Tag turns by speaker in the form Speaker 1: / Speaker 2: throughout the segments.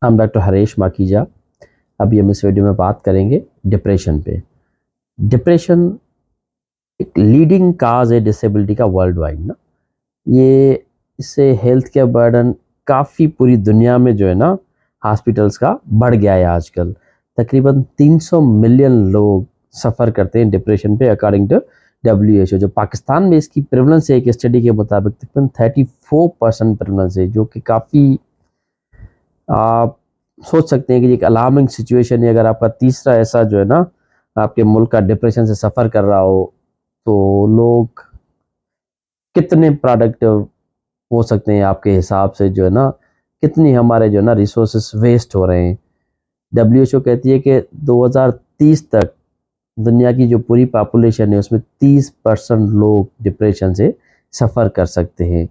Speaker 1: हम डॉक्टर हरीश माखीजा। अभी हम इस वीडियो में बात करेंगे डिप्रेशन पे। डिप्रेशन एक लीडिंग काज है डिसेबिलिटी का वर्ल्ड वाइड ना। ये इससे हेल्थ केयर बर्डन काफ़ी पूरी दुनिया में जो है ना हॉस्पिटल्स का बढ़ गया है आजकल। तकरीबन 300 मिलियन लोग सफ़र करते हैं डिप्रेशन पे अकॉर्डिंग टू WHO। जो पाकिस्तान में इसकी प्रेवलेंस है एक स्टडी के मुताबिक तकरीबन 34% प्रेवलेंस है, जो कि काफ़ी आप सोच सकते हैं कि एक अलार्मिंग सिचुएशन है। अगर आपका तीसरा ऐसा जो है ना आपके मुल्क का डिप्रेशन से सफ़र कर रहा हो, तो लोग कितने प्रोडक्टिव हो सकते हैं आपके हिसाब से, जो है ना कितनी हमारे जो है ना रिसोर्सेस वेस्ट हो रहे हैं। WHO कहती है कि 2030 तक दुनिया की जो पूरी पॉपुलेशन है उसमें 30% लोग डिप्रेशन से सफ़र कर सकते हैं।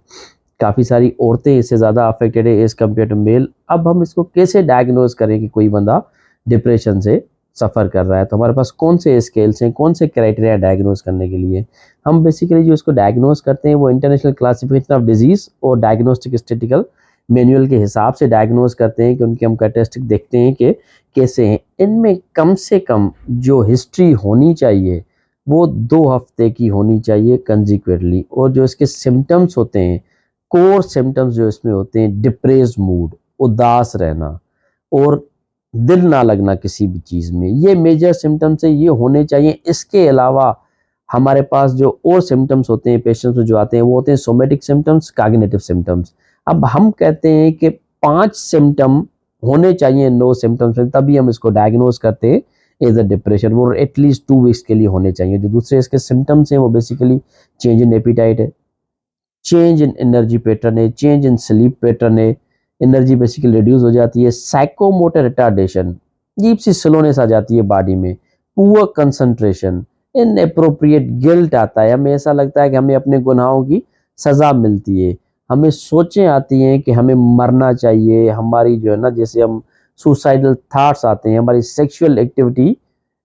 Speaker 1: काफ़ी सारी औरतें इससे ज़्यादा अफेक्टेड है एज़ कम्पेयर टू मेल। अब हम इसको कैसे डायग्नोज करें कि कोई बंदा डिप्रेशन से सफ़र कर रहा है? तो हमारे पास कौन से स्केल्स हैं, कौन से क्राइटेरिया डायग्नोज करने के लिए? हम बेसिकली जो इसको डायग्नोज करते हैं वो इंटरनेशनल क्लासिफिकेशन ऑफ डिजीज़ और डायग्नोस्टिक स्टैटिस्टिकल मैनुअल के हिसाब से डायग्नोज करते हैं कि उनके हम कैरेक्टरिस्टिक देखते हैं कि कैसे हैं। इनमें कम से कम जो हिस्ट्री होनी चाहिए वो 2 हफ्ते की होनी चाहिए कंजिक्यूटिवली, और जो इसके सिम्टम्स होते हैं, कोर सिम्टम्स जो इसमें होते हैं, डिप्रेस्ड मूड, उदास रहना और दिल ना लगना किसी भी चीज़ में, ये मेजर सिम्टम्स है, ये होने चाहिए। इसके अलावा हमारे पास जो और सिम्टम्स होते हैं पेशेंट्स में जो आते हैं वो होते हैं सोमेटिक सिम्टम्स, कॉग्निटिव सिम्टम्स। अब हम कहते हैं कि 5 सिम्टम होने चाहिए नो सिम्टम्स में, तभी हम इसको डायग्नोज करते हैं एज अ डिप्रेशन। वो एटलीस्ट 2 वीक्स के लिए होने चाहिए। जो दूसरे इसके सिम्टम्स हैं वो बेसिकली चेंज इन एपिटाइट है, चेंज इन एनर्जी पैटर्न है, चेंज इन स्लीप पैटर्न है, एनर्जी बेसिकली रिड्यूस हो जाती है, साइकोमोटर रिटार्डेशन, अजीब सी स्लोनेस आ जाती है बॉडी में, पुअर कंसंट्रेशन, इनएप्रोप्रिएट गिल्ट आता है, हमें ऐसा लगता है कि हमें अपने गुनाहों की सज़ा मिलती है, हमें सोचें आती हैं कि हमें मरना चाहिए, हमारी जो है ना जैसे हम सुसाइडल थाट्स आते हैं, हमारी सेक्सुअल एक्टिविटी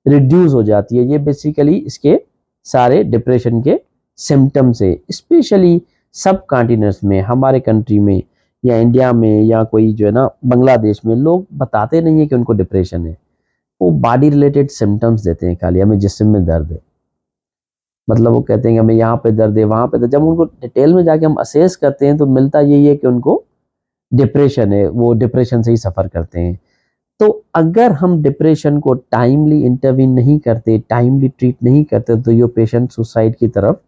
Speaker 1: रिड्यूस हो जाती है। ये बेसिकली इसके सारे डिप्रेशन के सिम्टम्स है। स्पेशली सब कॉन्टिनेंट्स में, हमारे कंट्री में या इंडिया में या कोई जो है ना बांग्लादेश में, लोग बताते नहीं है कि उनको डिप्रेशन है। वो बॉडी रिलेटेड सिम्टम्स देते हैं खाली, हमें जिस्म में दर्द है, मतलब वो कहते हैं कि हमें यहाँ पे दर्द है, वहाँ पे दर्द। जब उनको डिटेल में जाके हम असेस करते हैं तो मिलता यही है कि उनको डिप्रेशन है, वो डिप्रेशन से ही सफ़र करते हैं। तो अगर हम डिप्रेशन को टाइमली इंटरवीन नहीं करते, टाइमली ट्रीट नहीं करते, तो ये पेशेंट सुसाइड की तरफ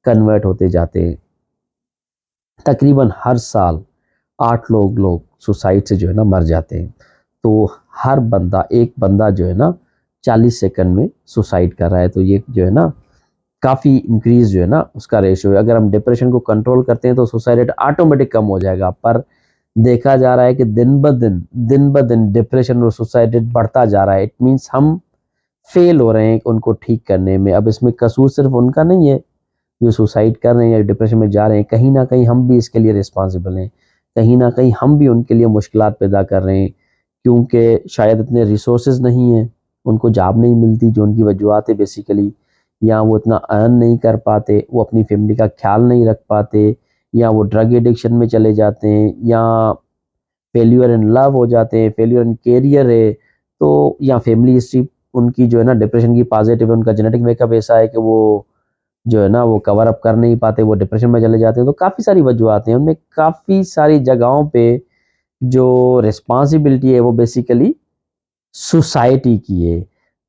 Speaker 1: कन्वर्ट होते जाते हैं। तकरीबन हर साल 8 लोग सुसाइड से जो है ना मर जाते हैं। तो हर बंदा, एक बंदा जो है ना 40 सेकंड में सुसाइड कर रहा है। तो ये जो है ना काफ़ी इंक्रीज जो है ना उसका रेशियो है। अगर हम डिप्रेशन को कंट्रोल करते हैं तो सुसाइड रेट ऑटोमेटिक कम हो जाएगा। पर देखा जा रहा है कि दिन ब दिन डिप्रेशन और सुसाइड रेट बढ़ता जा रहा है। इट मीन्स हम फेल हो रहे हैं उनको ठीक करने में। अब इसमें कसूर सिर्फ उनका नहीं है जो सुसाइड कर रहे हैं या डिप्रेशन में जा रहे हैं, कहीं ना कहीं हम भी इसके लिए रिस्पॉन्सिबल हैं। कहीं ना कहीं हम भी उनके लिए मुश्किलात पैदा कर रहे हैं, क्योंकि शायद इतने रिसोर्सेज नहीं हैं, उनको जॉब नहीं मिलती जो उनकी वजूहत है बेसिकली, या वो इतना अर्न नहीं कर पाते, वो अपनी फैमिली का ख्याल नहीं रख पाते, या वो ड्रग एडिक्शन में चले जाते हैं, या फेल्यूर इन लव हो जाते हैं, फेल्यूर इन कैरियर है, तो या फैमिली हिस्ट्री उनकी जो है ना डिप्रेशन की पॉजिटिव है, उनका जेनेटिक मेकअप ऐसा है कि वो जो है ना वो कवर अप कर नहीं पाते, वो डिप्रेशन में चले जाते हैं। तो काफ़ी सारी वजूहत हैं, उनमें काफ़ी सारी जगहों पे जो रिस्पॉन्सिबिलिटी है वो बेसिकली सोसाइटी की है।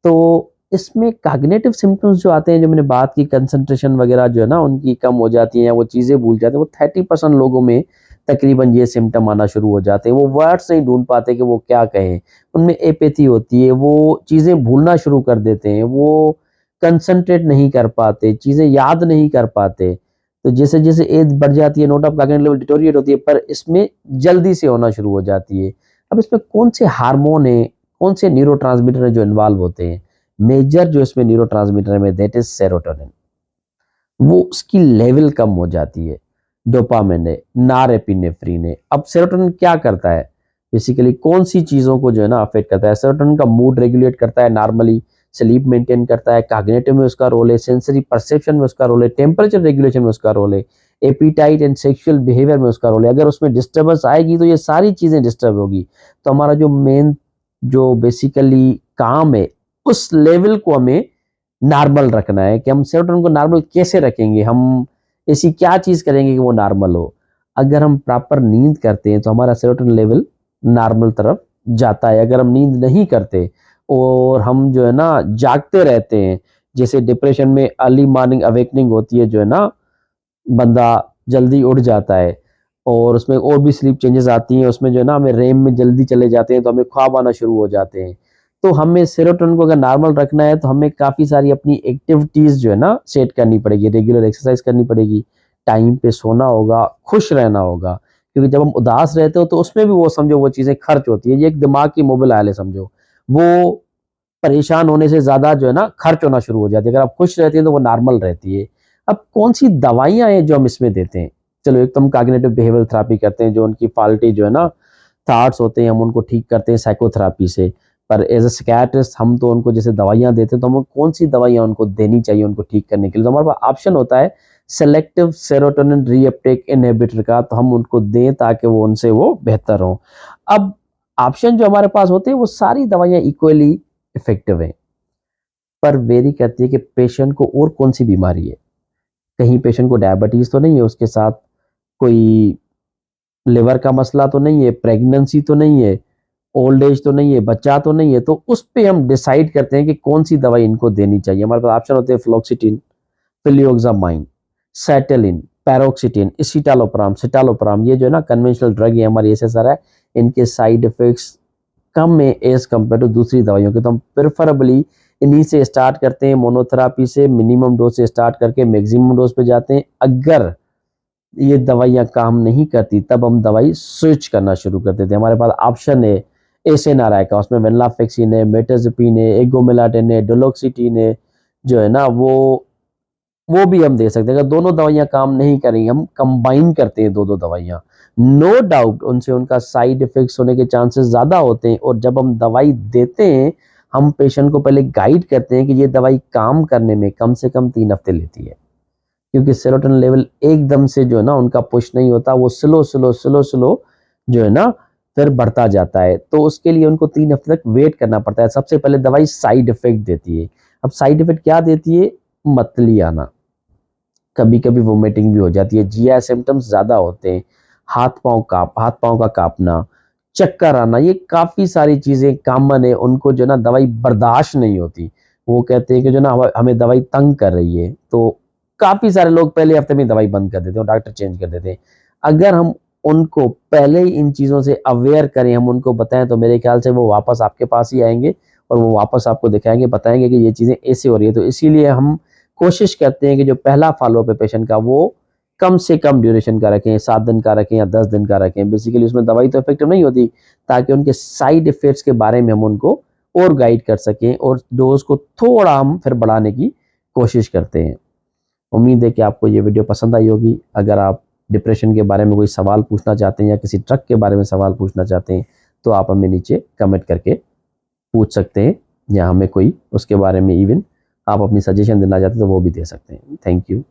Speaker 1: तो इसमें कॉग्निटिव सिम्पटम्स जो आते हैं, जो मैंने बात की, कंसंट्रेशन वगैरह जो है ना उनकी कम हो जाती है, या वो चीज़ें भूल जाते हैं, वो 30% लोगों में तकरीबन ये सिम्टम आना शुरू हो जाते हैं। वो वर्ड्स नहीं ढूंढ पाते कि वो क्या कहें, उनमें एपेथी होती है, वो चीज़ें भूलना शुरू कर देते हैं, वो कंसंट्रेट नहीं कर पाते, चीज़ें याद नहीं कर पाते। तो जैसे जैसे एज बढ़ जाती है, note of cognitive level deteriorate होती है, पर इसमें जल्दी से होना शुरू हो जाती है। अब इसमें कौन से हार्मोन है, कौन से न्यूरोट्रांसमीटर हैं जो इन्वॉल्व होते हैं? मेजर जो इसमें न्यूरोट्रांसमीटर है दैट इज सेरोटोनिन, वो उसकी लेवल कम हो जाती है। डोपामिन है, नॉरएपिनेफ्रिन है। अब सेरोटोनिन क्या करता है, बेसिकली कौन सी चीज़ों को जो है ना अफेक्ट करता है? सेरोटोनिन का मूड रेगुलेट करता है, नॉर्मली स्लीप मेंटेन करता है, कॉग्निटिव में उसका रोल है, सेंसरी परसेप्शन में उसका रोल है, टेम्परेचर रेगुलेशन में उसका रोल है, एपिटाइट एंड सेक्सुअल बिहेवियर में उसका रोल है। अगर उसमें डिस्टर्बेंस आएगी तो ये सारी चीज़ें डिस्टर्ब होगी। तो हमारा जो मेन जो बेसिकली काम है उस लेवल को हमें नॉर्मल रखना है कि हम सेरोटोनिन को नॉर्मल कैसे रखेंगे, हम ऐसी क्या चीज़ करेंगे कि वो नॉर्मल हो। अगर हम प्रॉपर नींद करते हैं तो हमारा सेरोटोनिन लेवल नॉर्मल तरफ जाता है। अगर हम नींद नहीं करते और हम जो है ना जागते रहते हैं, जैसे डिप्रेशन में अर्ली मॉर्निंग अवेकनिंग होती है, जो है ना बंदा जल्दी उठ जाता है और उसमें और भी स्लीप चेंजेस आती हैं, उसमें जो है ना हमें रेम में जल्दी चले जाते हैं तो हमें ख्वाब आना शुरू हो जाते हैं। तो हमें सेरोटोनिन को अगर नॉर्मल रखना है तो हमें काफ़ी सारी अपनी एक्टिविटीज़ जो है ना सेट करनी पड़ेगी, रेगुलर एक्सरसाइज करनी पड़ेगी, टाइम पे सोना होगा, खुश रहना होगा। क्योंकि जब हम उदास रहते हो तो उसमें भी वो समझो वो चीज़ें खर्च होती है, ये एक दिमाग की मोबाइल है समझो, वो परेशान होने से ज़्यादा जो है ना खर्च होना शुरू हो जाती है। अगर आप खुश रहती हैं तो वो नॉर्मल रहती है। अब कौन-सी दवाइयाँ हैं जो हम इसमें देते हैं? चलो एक तो हम कॉग्निटिव बिहेवियरल थेरेपी करते हैं, जो उनकी फॉल्टी जो है ना थॉट्स होते हैं हम उनको ठीक करते हैं साइकोथेरेपी से। पर एज़ अ साइकियाट्रिस्ट हम तो उनको जैसे दवाइयाँ देते हैं तो हमें कौन-सी दवाइयाँ उनको देनी चाहिए उनको ठीक करने के लिए? तो हमारे पास ऑप्शन होता है सेलेक्टिव सेरोटोनिन रीअपटेक इन्हिबिटर का, तो हम उनको दें ताकि वो उनसे वो बेहतर हों। अब ऑप्शन जो हमारे पास होते हैं वो सारी दवाइयाँ इक्वली इफ़ेक्टिव हैं, पर वेरी करती है कि पेशेंट को और कौन-सी बीमारी है। कहीं पेशेंट को डायबिटीज़ तो नहीं है, उसके साथ कोई लिवर का मसला तो नहीं है, प्रेगनेंसी तो नहीं है, ओल्ड एज तो नहीं है, बच्चा तो नहीं है, तो उस पे हम डिसाइड करते हैं कि कौन-सी दवाई इनको देनी चाहिए। हमारे पास ऑप्शन होते हैं फ्लोक्सिटिन, फ्लूओक्सामाइन, सेटेलिन, पैरोक्सिटिन, एसिटालोप्राम, सिटालोप्राम, ये जो है ना कन्वेंशनल ड्रग है हमारी एसएसआर है, इनके साइड इफेक्ट्स कम है एज़ कम्पेयर टू दूसरी दवाइयों के। तो हम प्रेफरेबली इन्हीं से स्टार्ट करते हैं, मोनोथेरेपी से मिनिमम डोज़ से स्टार्ट करके मैक्सिमम डोज़ पे जाते हैं। अगर ये दवाइयाँ काम नहीं करती तब हम दवाई स्विच करना शुरू कर देते हैं। हमारे पास ऑप्शन है एसेनाराय का, उसमें वेनलाफेक्सिन है, मेटाज़ेपिन है, एगोमेलाटिन है, डुलोक्सिटिन है, जो है ना वो भी हम दे सकते हैं। अगर दोनों दवाइयाँ काम नहीं करेंगी, हम कंबाइन करते हैं 2-2 दवाइयाँ। नो डाउट उनसे उनका साइड इफ़ेक्ट्स होने के चांसेस ज़्यादा होते हैं और जब हम दवाई देते हैं, हम पेशेंट को पहले गाइड करते हैं कि ये दवाई काम करने में कम से कम 3 हफ्ते लेती है। क्योंकि सेरोटोनिन लेवल एकदम से जो है ना उनका पुश नहीं होता, वो स्लो जो है ना फिर बढ़ता जाता है। तो उसके लिए उनको 3 हफ्ते तक वेट करना पड़ता है। सबसे पहले दवाई साइड इफ़ेक्ट देती है। अब साइड इफ़ेक्ट क्या देती है? मतली आना, कभी-कभी वोमिटिंग भी हो जाती है, जीआई सिम्पटम्स ज़्यादा होते हैं, हाथ-पाँव का काँपना, चक्कर आना, ये काफ़ी सारी चीज़ें कॉमन है, उनको जो है ना दवाई बर्दाश्त नहीं होती। वो कहते हैं कि जो ना हमें दवाई तंग कर रही है, तो काफ़ी सारे लोग पहले हफ्ते में दवाई बंद कर देते हैं और डॉक्टर चेंज कर देते हैं। अगर हम उनको पहले ही इन चीज़ों से अवेयर करें, हम उनको बताएँ तो मेरे ख्याल से वो वापस आपके पास ही आएँगे और वो वापस आपको दिखाएँगे, बताएँगे कि ये चीज़ें ऐसे हो रही है। तो इसीलिए हम कोशिश करते हैं कि जो पहला फ़ॉलो-अप है पेशेंट का वो कम से कम ड्यूरेशन का रखें, 7 दिन का रखें या 10 दिन का रखें। बेसिकली उसमें दवाई तो इफ़ेक्टिव नहीं होती, ताकि उनके साइड इफ़ेक्ट्स के बारे में हम उनको और गाइड कर सकें और डोज़ को थोड़ा हम फिर बढ़ाने की कोशिश करते हैं। उम्मीद है कि आपको ये वीडियो पसंद आई होगी। अगर आप डिप्रेशन के बारे में कोई सवाल पूछना चाहते हैं या किसी ड्रग के बारे में सवाल पूछना चाहते हैं, तो आप हमें नीचे कमेंट करके पूछ सकते हैं या हमें कोई उसके बारे में इवन आप अपनी सजेशन देना चाहते हैं तो वो भी दे सकते हैं। Thank you.